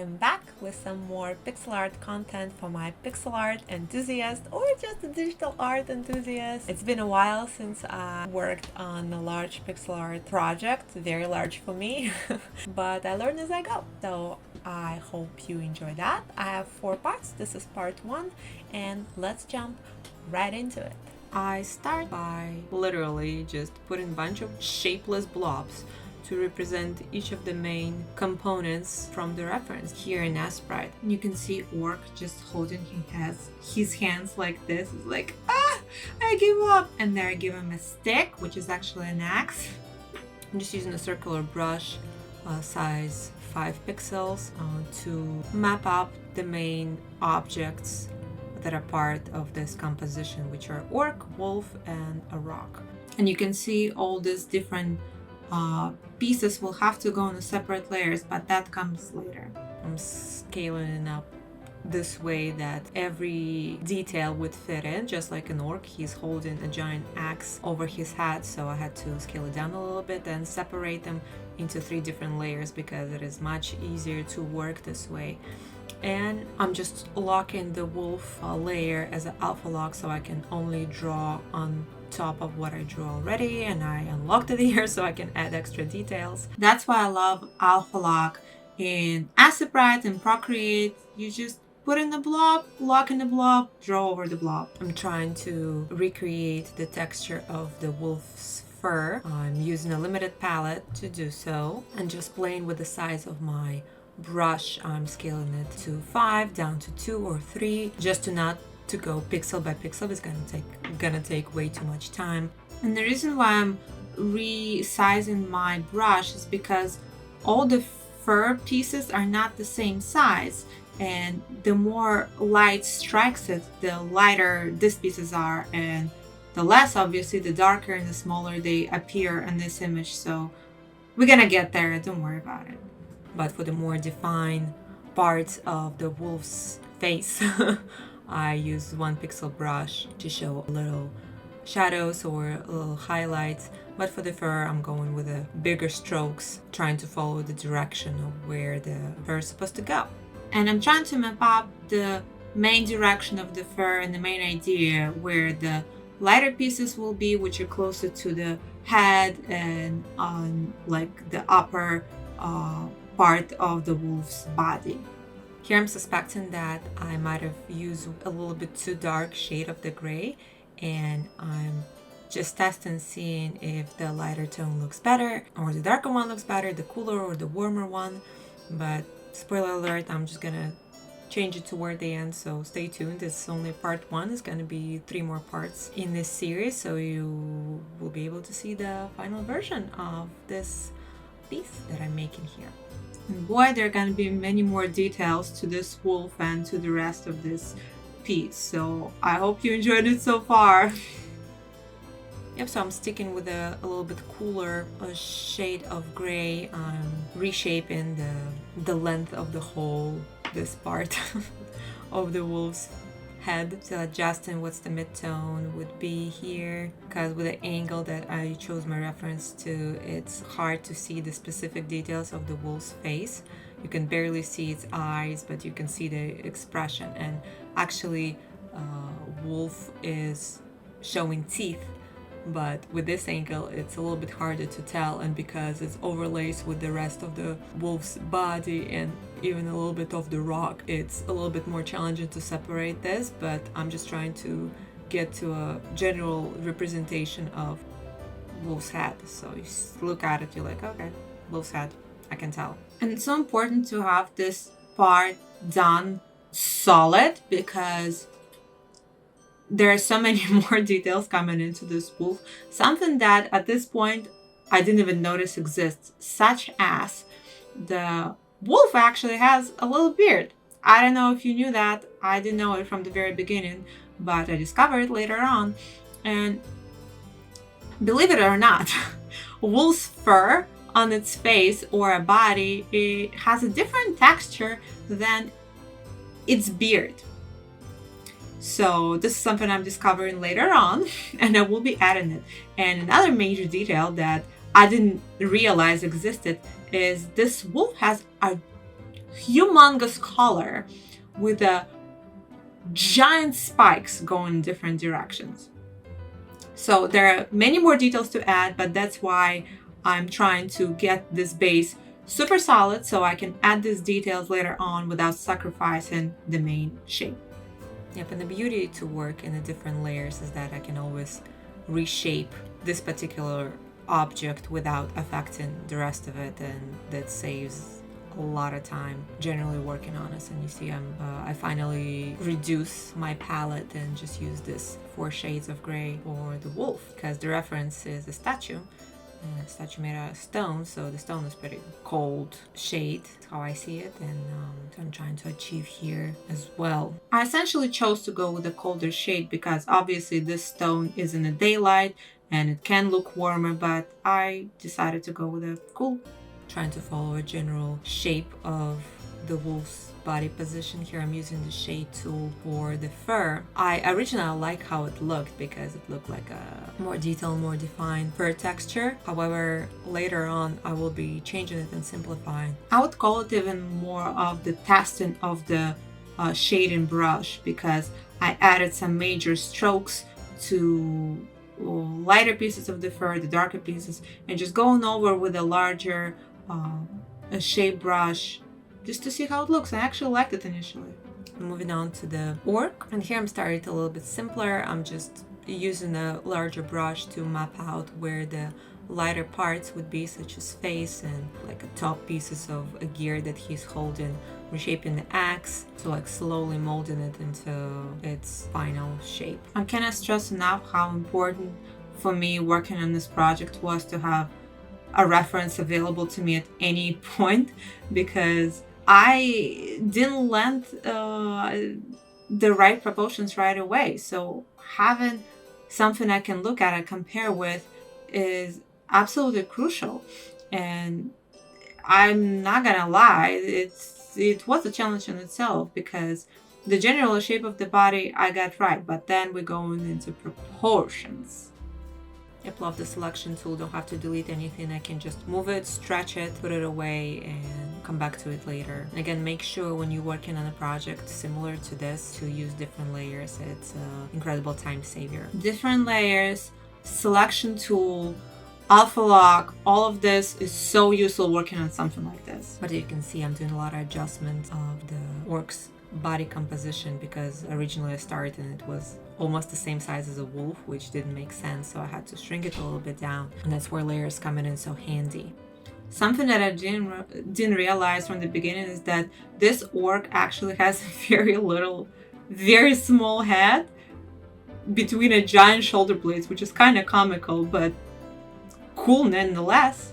am back with some more pixel art content for my pixel art enthusiast or just a digital art enthusiast. It's been a while since I worked on a large pixel art project, very large for me, but I learn as I go. So I hope you enjoy that. I have 4 parts. This is part 1, and let's jump right into it. I start by literally just putting a bunch of shapeless blobs to represent each of the main components from the reference. Here in Sprite, you can see Orc just holding his hands like this. It's like, I give up. And there I give him a stick, which is actually an axe. I'm just using a circular brush, size 5 pixels, to map up the main objects that are part of this composition, which are Orc, Wolf, and a rock. And you can see all these different pieces will have to go on separate layers, but that comes later. I'm scaling it up this way that every detail would fit in, just like an orc. He's holding a giant axe over his head, so I had to scale it down a little bit and separate them into 3 different layers because it is much easier to work this way. And I'm just locking the wolf layer as an alpha lock so I can only draw on top of what I drew already, and I unlocked it here so I can add extra details. That's why I love alpha lock in Sprite and Procreate. You just put in the blob, lock in the blob, draw over the blob. I'm trying to recreate the texture of the wolf's fur. I'm using a limited palette to do so, and just playing with the size of my brush. I'm scaling it to 5 down to 2 or 3 just to go pixel by pixel. It's gonna take way too much time. And the reason why I'm resizing my brush is because all the fur pieces are not the same size, and the more light strikes it, the lighter these pieces are, and the less, obviously, the darker and the smaller they appear in this image. So we're gonna get there, don't worry about it. But for the more defined parts of the wolf's face, I use 1 pixel brush to show a little shadows or a little highlights. But for the fur, I'm going with the bigger strokes, trying to follow the direction of where the fur is supposed to go. And I'm trying to map up the main direction of the fur and the main idea where the lighter pieces will be, which are closer to the head and on like the upper part of the wolf's body. Here I'm suspecting that I might have used a little bit too dark shade of the gray, and I'm just testing, seeing if the lighter tone looks better or the darker one looks better, the cooler or the warmer one. But spoiler alert, I'm just gonna change it toward the end, so stay tuned. It's only part 1. It's gonna be 3 more parts in this series, so you will be able to see the final version of this piece that I'm making here. And boy, there are going to be many more details to this wolf and to the rest of this piece. So I hope you enjoyed it so far. Yep, so I'm sticking with a little bit cooler shade of gray. I'm reshaping the length of the whole, this part of the wolf's head. So adjusting what's the mid-tone would be here, because with the angle that I chose my reference to, it's hard to see the specific details of the wolf's face. You can barely see its eyes, but you can see the expression. And actually, wolf is showing teeth, but with this angle it's a little bit harder to tell, and because it's overlays with the rest of the wolf's body and even a little bit of the rock, it's a little bit more challenging to separate this. But I'm just trying to get to a general representation of wolf's head. So you look at it, you're like, okay, wolf's head, I can tell. And it's so important to have this part done solid, because there are so many more details coming into this wolf. Something that at this point I didn't even notice exists, such as the wolf actually has a little beard. I don't know if you knew that. I didn't know it from the very beginning, but I discovered it later on. And believe it or not, wolf's fur on its face or a body, it has a different texture than its beard. So this is something I'm discovering later on, and I will be adding it. And another major detail that I didn't realize existed is this wolf has a humongous collar with a giant spikes going in different directions. So there are many more details to add, but that's why I'm trying to get this base super solid so I can add these details later on without sacrificing the main shape. Yep, and the beauty to work in the different layers is that I can always reshape this particular object without affecting the rest of it, and that saves a lot of time generally working on this. And you see I finally reduce my palette and just use this 4 shades of gray for the wolf, because the reference is a statue, and a statue made out of stone, so the stone is pretty cold shade. That's how I see it, and I'm trying to achieve here as well. I essentially chose to go with a colder shade because obviously this stone is in the daylight and it can look warmer, but I decided to go with a cool, trying to follow a general shape of the wolf's body position. Here I'm using the shade tool for the fur. I originally like how it looked because it looked like a more detailed, more defined fur texture. However, later on I will be changing it and simplifying. I would call it even more of the testing of the shading brush, because I added some major strokes to lighter pieces of the fur, the darker pieces, and just going over with a larger a shape brush just to see how it looks. I actually liked it initially. Moving on to the orc, and here I'm starting it a little bit simpler. I'm just using a larger brush to map out where the lighter parts would be, such as face and like a top pieces of a gear that he's holding, reshaping the axe, so like slowly molding it into its final shape. I cannot stress enough how important for me working on this project was to have a reference available to me at any point, because I didn't land the right proportions right away. So having something I can look at and compare with is absolutely crucial. And I'm not gonna lie, it was a challenge in itself, because the general shape of the body I got right, but then we're going into proportions. I love the selection tool, don't have to delete anything. I can just move it, stretch it, put it away, and come back to it later. And again, make sure when you're working on a project similar to this to use different layers. It's an incredible time saver. Different layers, selection tool, alpha lock, all of this is so useful working on something like this. But you can see I'm doing a lot of adjustments of the orc's body composition, because originally I started and it was almost the same size as a wolf, which didn't make sense, so I had to shrink it a little bit down, and that's where layers come in so handy. Something that I didn't realize from the beginning is that this orc actually has very small head between a giant shoulder blades, which is kind of comical, but cool nonetheless.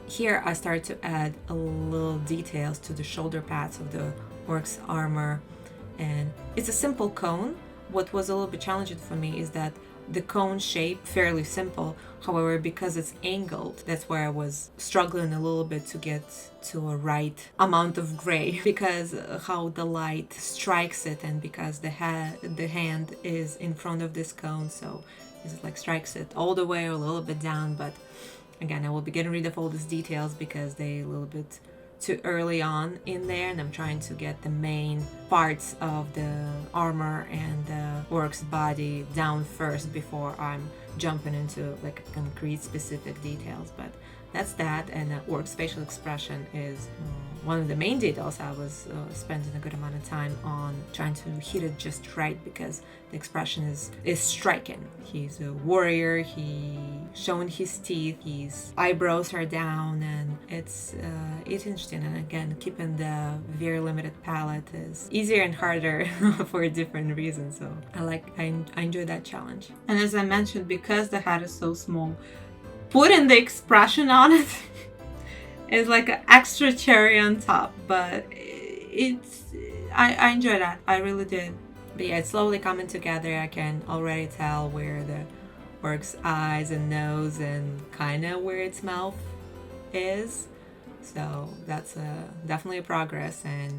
Here I started to add a little details to the shoulder pads of the orc's armor, and it's a simple cone. What was a little bit challenging for me is that the cone shape, fairly simple, however, because it's angled, that's where I was struggling a little bit to get to a right amount of gray, because how the light strikes it, and because the hand is in front of this cone, so it like strikes it all the way or a little bit down. But again, I will be getting rid of all these details because they a little bit too early on in there, and I'm trying to get the main parts of the armor and the orc's body down first before I'm jumping into like concrete specific details. But that's that, and the orc's facial expression is one of the main details I was spending a good amount of time on, trying to hit it just right, because the expression is striking. He's a warrior, he showing his teeth, his eyebrows are down, and it's interesting. And again, keeping the very limited palette is easier and harder for different reasons, so I enjoy that challenge. And as I mentioned, because the head is so small, putting the expression on it is like an extra cherry on top, but I enjoy that. I really did. But yeah, it's slowly coming together. I can already tell where the orc's eyes and nose and kind of where its mouth is. So that's definitely a progress, and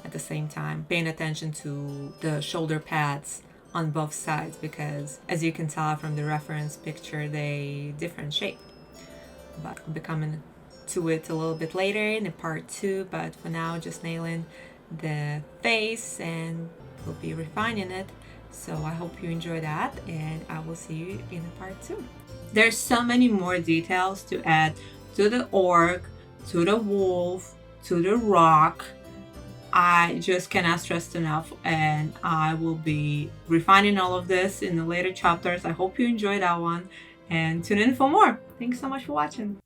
at the same time paying attention to the shoulder pads on both sides, because as you can tell from the reference picture, they different shape, but becoming to it a little bit later in a part 2, but for now just nailing the face and we'll be refining it. So I hope you enjoy that, and I will see you in part 2. There's so many more details to add to the orc, to the wolf, to the rock. I just cannot stress enough, and I will be refining all of this in the later chapters. I hope you enjoyed that one, and tune in for more. Thanks so much for watching.